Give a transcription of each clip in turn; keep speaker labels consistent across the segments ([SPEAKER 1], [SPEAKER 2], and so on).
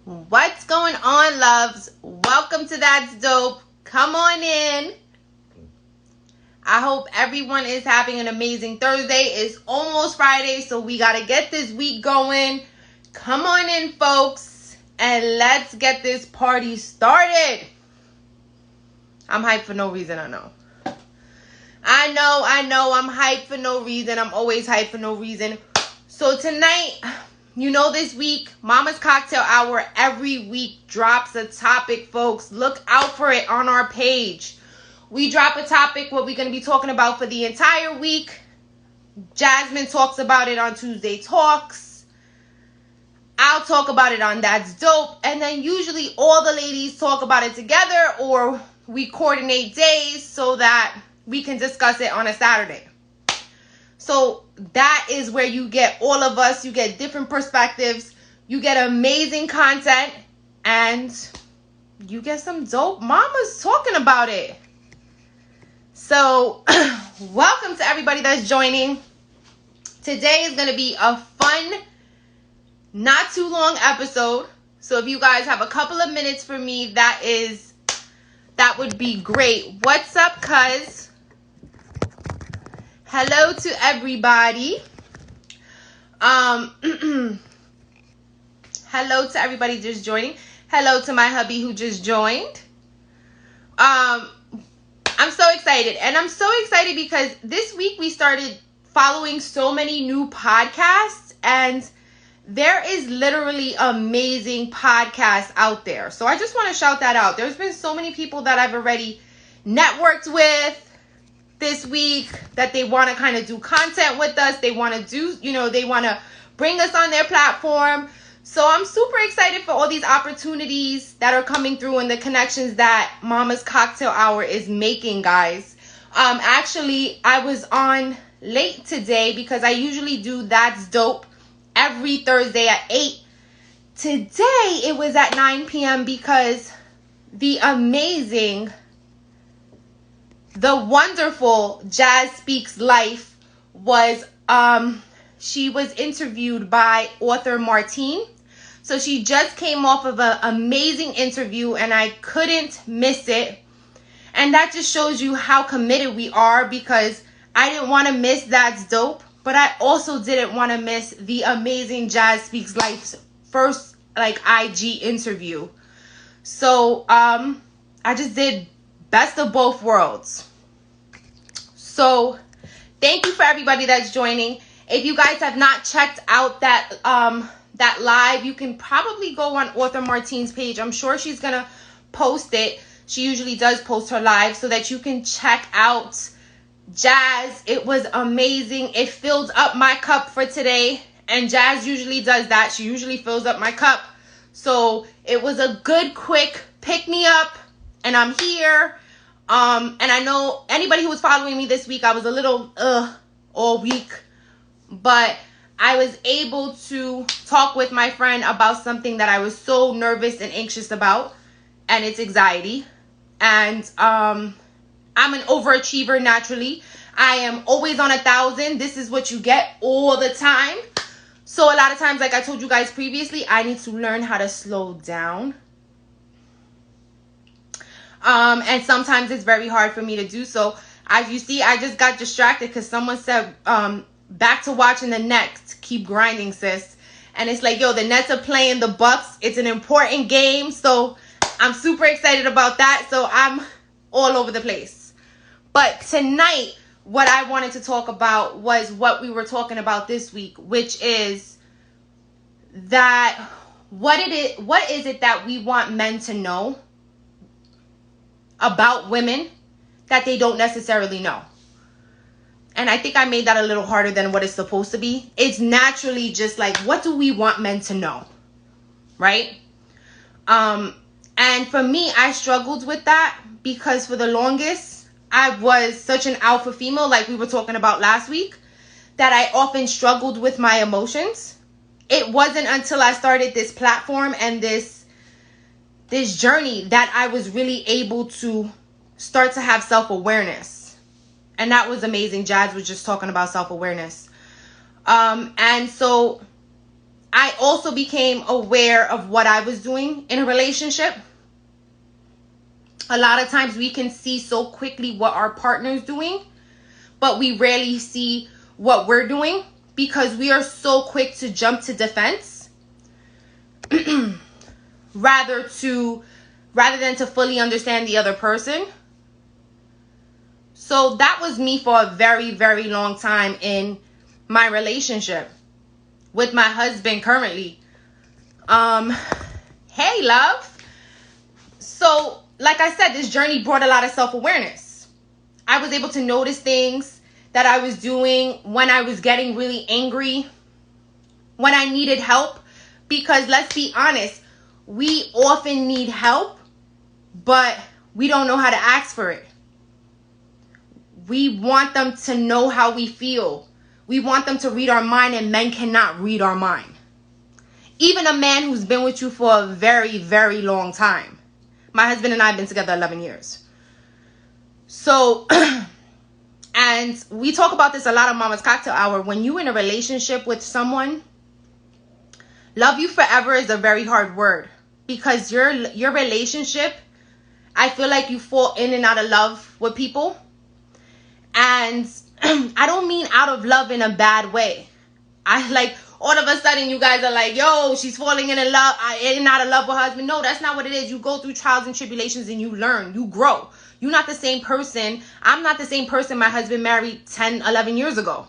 [SPEAKER 1] What's going on, loves? Welcome to That's Dope. Come on in. I hope everyone is having an amazing Thursday. It's almost Friday, so we got to get this week going. Come on in, folks, and let's get this party started. I'm hyped for no reason, I know. I'm hyped for no reason. I'm always hyped for no reason. So tonight, this week, Mama's Cocktail Hour every week drops a topic, folks. Look out for it on our page. We drop a topic, what we're going to be talking about for the entire week. Jasmine talks about it on Tuesday Talks. I'll talk about it on That's Dope. And then usually all the ladies talk about it together, or we coordinate days so that we can discuss it on a Saturday. So that is where you get all of us. You get different perspectives. You get amazing content. And you get some dope mamas talking about it. So welcome to everybody that's joining. Today is going to be a fun, not too long episode. So if you guys have a couple of minutes for me, that would be great. What's up, cuz? Hello to everybody. Hello to everybody just joining. Hello to my hubby who just joined. I'm so excited. And I'm so excited because this week we started following so many new podcasts, and there is literally amazing podcasts out there. So I just want to shout that out. There's been so many people that I've already networked with this week that they want to kind of do content with us. They want to they want to bring us on their platform. So I'm super excited for all these opportunities that are coming through and the connections that Mama's Cocktail Hour is making, guys. Actually, I was on late today because I usually do That's Dope every Thursday at 8. Today, it was at 9 p.m. because the amazing, the wonderful Jazz Speaks Life was, she was interviewed by author Martine. So she just came off of an amazing interview and I couldn't miss it. And that just shows you how committed we are, because I didn't want to miss That's Dope, but I also didn't want to miss the amazing Jazz Speaks Life's first IG interview. So I just did best of both worlds. So thank you for everybody that's joining. If you guys have not checked out that live, you can probably go on author Martine's page. I'm sure she's gonna post it. She usually does post her live so that you can check out Jazz. It was amazing. It filled up my cup for today, and Jazz usually does that. She usually fills up my cup. So it was a good, quick pick me up, and I'm here. And I know anybody who was following me this week, I was a little all week, but I was able to talk with my friend about something that I was so nervous and anxious about, and it's anxiety. And I'm an overachiever naturally. I am always on 1,000. This is what you get all the time. So a lot of times, like I told you guys previously, I need to learn how to slow down. And sometimes it's very hard for me to do so. As you see, I just got distracted because someone said, back to watching the Nets. Keep grinding, sis. And it's like, yo, the Nets are playing the Bucks. It's an important game. So I'm super excited about that. So I'm all over the place. But tonight, what I wanted to talk about was what we were talking about this week, which is that what is it that we want men to know about women that they don't necessarily know. And I think I made that a little harder than what it's supposed to be. It's naturally just like, what do we want men to know? Right? And for me, I struggled with that because for the longest, I was such an alpha female, like we were talking about last week, that I often struggled with my emotions. It wasn't until I started this platform and this journey that I was really able to start to have self-awareness. And that was amazing. Jazz was just talking about self-awareness. And so I also became aware of what I was doing in a relationship. A lot of times we can see so quickly what our partner's doing, but we rarely see what we're doing because we are so quick to jump to defense rather than to fully understand the other person. So that was me for a very, very long time in my relationship with my husband currently. Hey, love. So, like I said, this journey brought a lot of self-awareness. I was able to notice things that I was doing when I was getting really angry, when I needed help. Because let's be honest, we often need help, but we don't know how to ask for it. We want them to know how we feel. We want them to read our mind, and men cannot read our mind. Even a man who's been with you for a very, very long time. My husband and I have been together 11 years. So, and we talk about this a lot on Mama's Cocktail Hour. When you're in a relationship with someone, love you forever is a very hard word. Because your relationship, I feel like you fall in and out of love with people. And I don't mean out of love in a bad way. I like... all of a sudden you guys are like, yo, she's falling in love, in and out of love with her husband. No, that's not what it is. You go through trials and tribulations and you learn, you grow. You're not the same person. I'm not the same person my husband married 10, 11 years ago.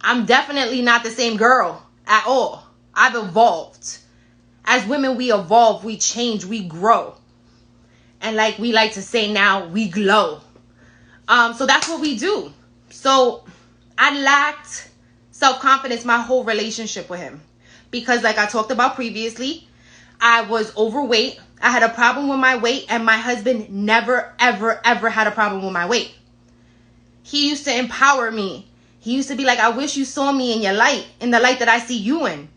[SPEAKER 1] I'm definitely not the same girl at all. I've evolved. As women, we evolve, we change, we grow. And like we like to say now, we glow. So that's what we do. So I lacked self-confidence my whole relationship with him. Because like I talked about previously, I was overweight. I had a problem with my weight, and my husband never, ever, ever had a problem with my weight. He used to empower me. He used to be like, I wish you saw me in your light, in the light that I see you in.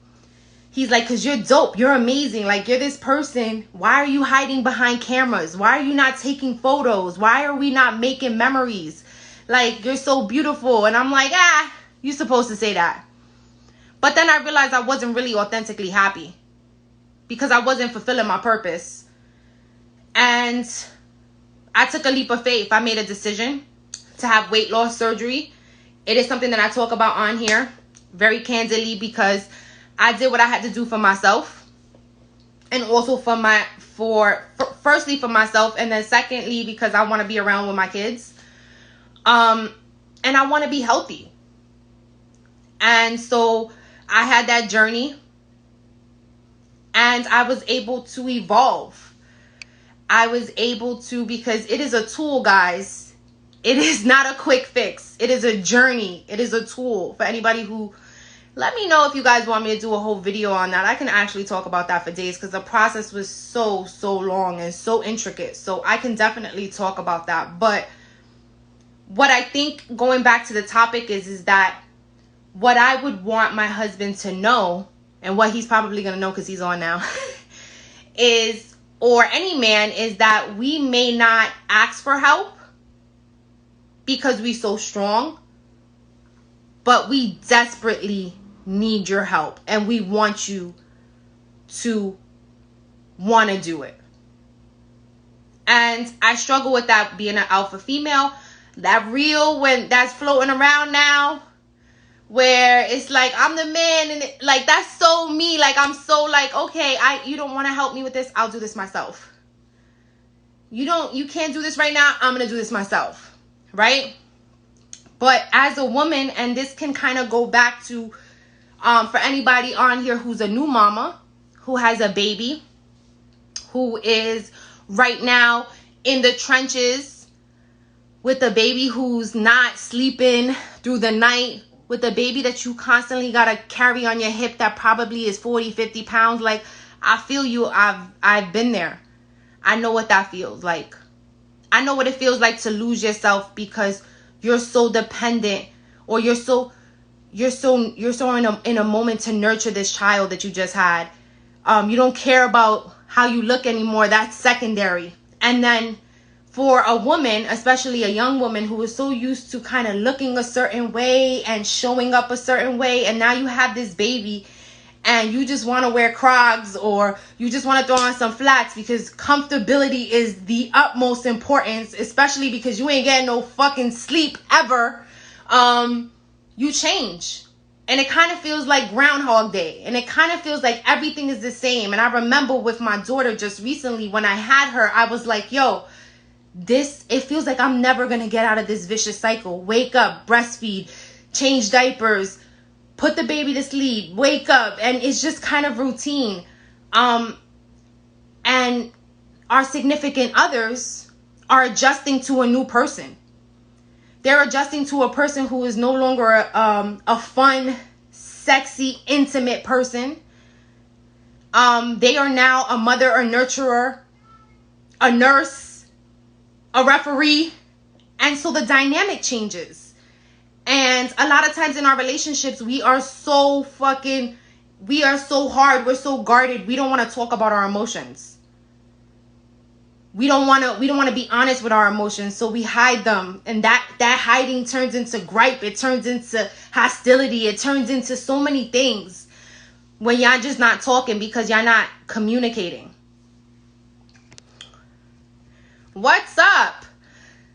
[SPEAKER 1] He's like, because you're dope. You're amazing. Like, you're this person. Why are you hiding behind cameras? Why are you not taking photos? Why are we not making memories? Like, you're so beautiful. And I'm like, you're supposed to say that. But then I realized I wasn't really authentically happy because I wasn't fulfilling my purpose. And I took a leap of faith. I made a decision to have weight loss surgery. It is something that I talk about on here very candidly because I did what I had to do for myself. And also firstly for myself, and then secondly because I want to be around with my kids. And I want to be healthy. And so I had that journey, and I was able to evolve. I was able to, because it is a tool, guys. It is not a quick fix. It is a journey. It is a tool for anybody who, let me know if you guys want me to do a whole video on that. I can actually talk about that for days because the process was so long and so intricate. So I can definitely talk about that. But what I think, going back to the topic, is that what I would want my husband to know, and what he's probably going to know because he's on now, is, or any man, is that we may not ask for help because we're so strong, but we desperately need your help, and we want you to want to do it. And I struggle with that, being an alpha female. That reel that's floating around now, where it's like I'm the man, and like that's so me. Like I'm so like, okay, you don't want to help me with this, I'll do this myself. You can't do this right now, I'm gonna do this myself, right? But as a woman, and this can kind of go back to for anybody on here who's a new mama, who has a baby, who is right now in the trenches with a baby who's not sleeping through the night, with a baby that you constantly got to carry on your hip that probably is 40, 50 pounds. Like, I feel you. I've been there. I know what that feels like. I know what it feels like to lose yourself because you're so dependent, or you're so in a moment to nurture this child that you just had. You don't care about how you look anymore. That's secondary. And then for a woman, especially a young woman who is so used to kind of looking a certain way and showing up a certain way, and now you have this baby and you just want to wear Crocs, or you just want to throw on some flats because comfortability is the utmost importance, especially because you ain't getting no fucking sleep ever, you change. And it kind of feels like Groundhog Day. And it kind of feels like everything is the same. And I remember with my daughter just recently, when I had her, I was like, yo, it feels like I'm never going to get out of this vicious cycle. Wake up, breastfeed, change diapers, put the baby to sleep, wake up. And it's just kind of routine. And our significant others are adjusting to a new person. They're adjusting to a person who is no longer a fun, sexy, intimate person. They are now a mother, a nurturer, a nurse, a referee. And so the dynamic changes. And a lot of times in our relationships, we are so hard. We're so guarded. We don't want to talk about our emotions. We don't want to be honest with our emotions, so we hide them. And that hiding turns into gripe. It turns into hostility. It turns into so many things when y'all just not talking because y'all not communicating. What's up?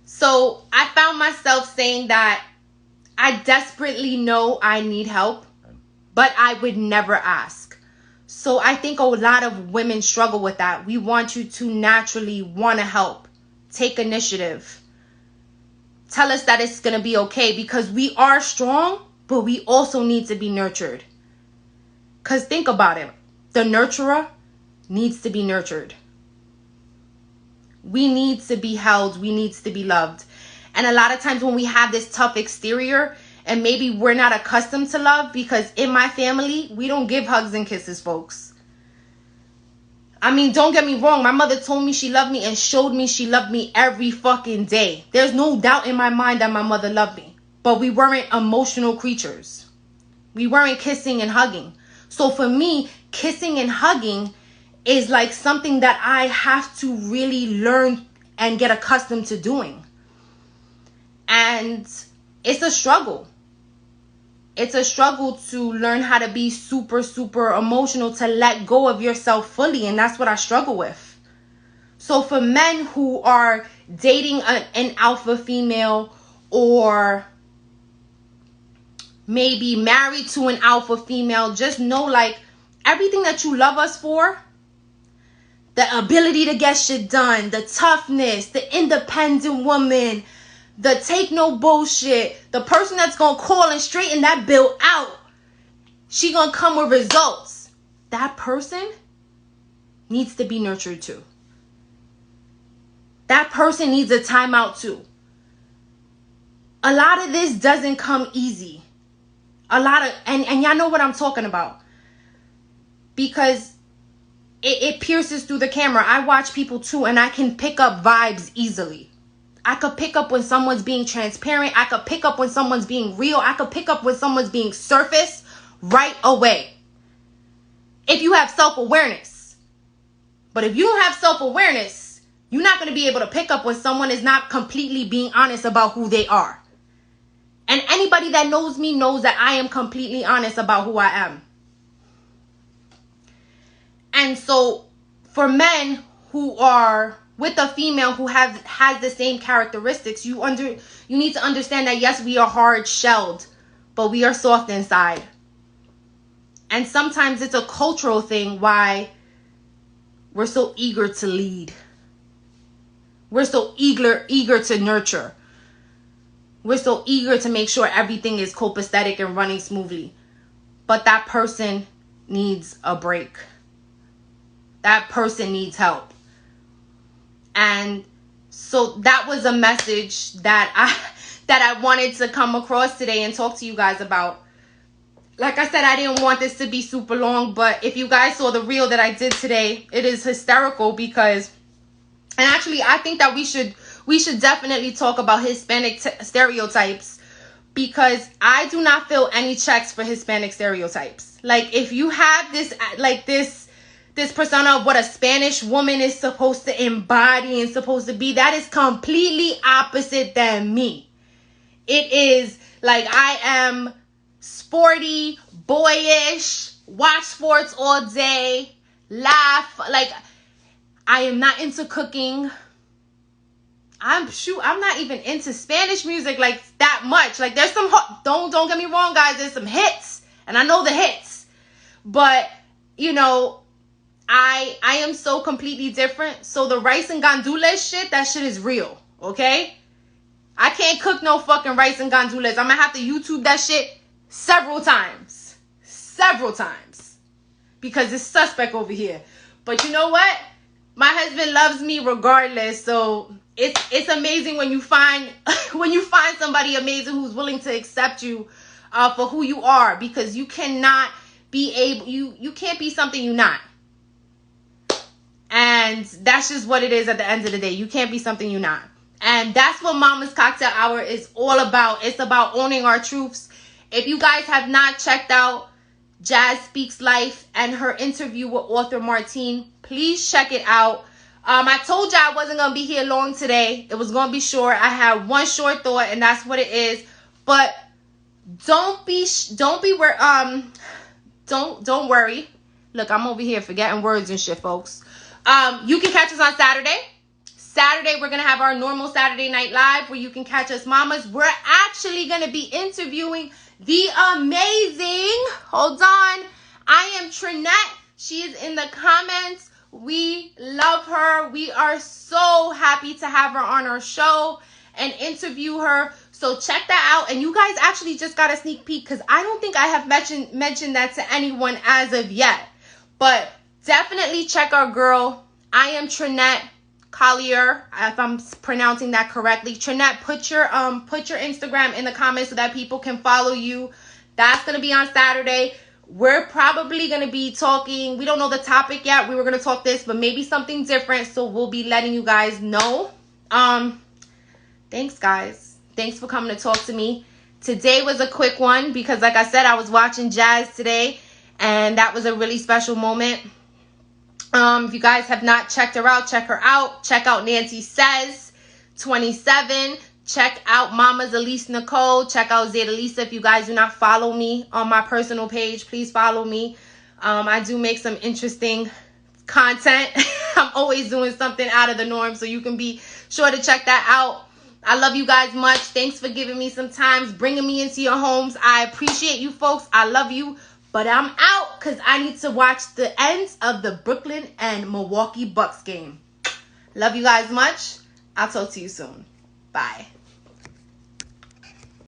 [SPEAKER 1] So I found myself saying that I desperately know I need help, but I would never ask. So I think a lot of women struggle with that. We want you to naturally want to help. Take initiative. Tell us that it's going to be okay, because we are strong, but we also need to be nurtured. Because think about it. The nurturer needs to be nurtured. We need to be held. We need to be loved. And a lot of times when we have this tough exterior, and maybe we're not accustomed to love, because in my family, we don't give hugs and kisses, folks. I mean, don't get me wrong. My mother told me she loved me and showed me she loved me every fucking day. There's no doubt in my mind that my mother loved me. But we weren't emotional creatures. We weren't kissing and hugging. So for me, kissing and hugging is like something that I have to really learn and get accustomed to doing. And it's a struggle. It's a struggle to learn how to be super, super emotional, to let go of yourself fully. And that's what I struggle with. So for men who are dating an alpha female, or maybe married to an alpha female, just know, like, everything that you love us for, the ability to get shit done, the toughness, the independent woman, the take no bullshit, the person that's going to call and straighten that bill out, she going to come with results. That person needs to be nurtured too. That person needs a timeout too. A lot of this doesn't come easy. And y'all know what I'm talking about. Because it pierces through the camera. I watch people too, and I can pick up vibes easily. I could pick up when someone's being transparent. I could pick up when someone's being real. I could pick up when someone's being surface right away. If you have self-awareness. But if you don't have self-awareness, you're not going to be able to pick up when someone is not completely being honest about who they are. And anybody that knows me knows that I am completely honest about who I am. And so for men who are with a female who has the same characteristics, you need to understand that, yes, we are hard shelled, but we are soft inside. And sometimes it's a cultural thing why we're so eager to lead. We're so eager to nurture. We're so eager to make sure everything is copacetic and running smoothly. But that person needs a break. That person needs help. And so that was a message that I wanted to come across today and talk to you guys about. Like I said, I didn't want this to be super long, but if you guys saw the reel that I did today, it is hysterical because, and actually I think that we should definitely talk about Hispanic stereotypes, because I do not feel any checks for Hispanic stereotypes. Like, if you have this persona of what a Spanish woman is supposed to embody and supposed to be, that is completely opposite than me. It is like I am sporty, boyish, watch sports all day, laugh. Like, I am not into cooking. I'm not even into Spanish music like that much. Like, there's some, don't get me wrong, guys, there's some hits, and I know the hits, but you know, I am so completely different. So the rice and gandules shit, that shit is real, okay? I can't cook no fucking rice and gandules. I'm gonna have to YouTube that shit several times, because it's suspect over here. But you know what? My husband loves me regardless, so it's amazing when you find somebody amazing who's willing to accept you for who you are, because you cannot you can't be something you're not. And that's just what it is at the end of the day. You can't be something you're not. And that's what Mama's Cocktail Hour is all about. It's about owning our truths. If you guys have not checked out Jazz Speaks Life and her interview with author Martine, please check it out. I told you I wasn't going to be here long today. It was going to be short. I had one short thought, and that's what it is. But don't worry. Look, I'm over here forgetting words and shit, folks. You can catch us on Saturday. We're going to have our normal Saturday Night Live where you can catch us mamas. We're actually going to be interviewing the amazing, hold on, I am Trinette. She is in the comments. We love her. We are so happy to have her on our show and interview her. So check that out. And you guys actually just got a sneak peek, because I don't think I have mentioned that to anyone as of yet. But definitely check our girl. I am Trinette Collier, if I'm pronouncing that correctly. Trinette, put your Instagram in the comments so that people can follow you. That's going to be on Saturday. We're probably going to be talking, we don't know the topic yet. We were going to talk this, but maybe something different. So we'll be letting you guys know. Thanks, guys. Thanks for coming to talk to me. Today was a quick one because, like I said, I was watching Jazz today, and that was a really special moment. If you guys have not checked her out, check her out. Check out Nancy Says 27. Check out Mama's Elise Nicole. Check out Zaida Lisa. If you guys do not follow me on my personal page, please follow me. I do make some interesting content. I'm always doing something out of the norm, so you can be sure to check that out. I love you guys much. Thanks for giving me some time, bringing me into your homes. I appreciate you folks. I love you. But I'm out because I need to watch the ends of the Brooklyn and Milwaukee Bucks game. Love you guys much. I'll talk to you soon. Bye.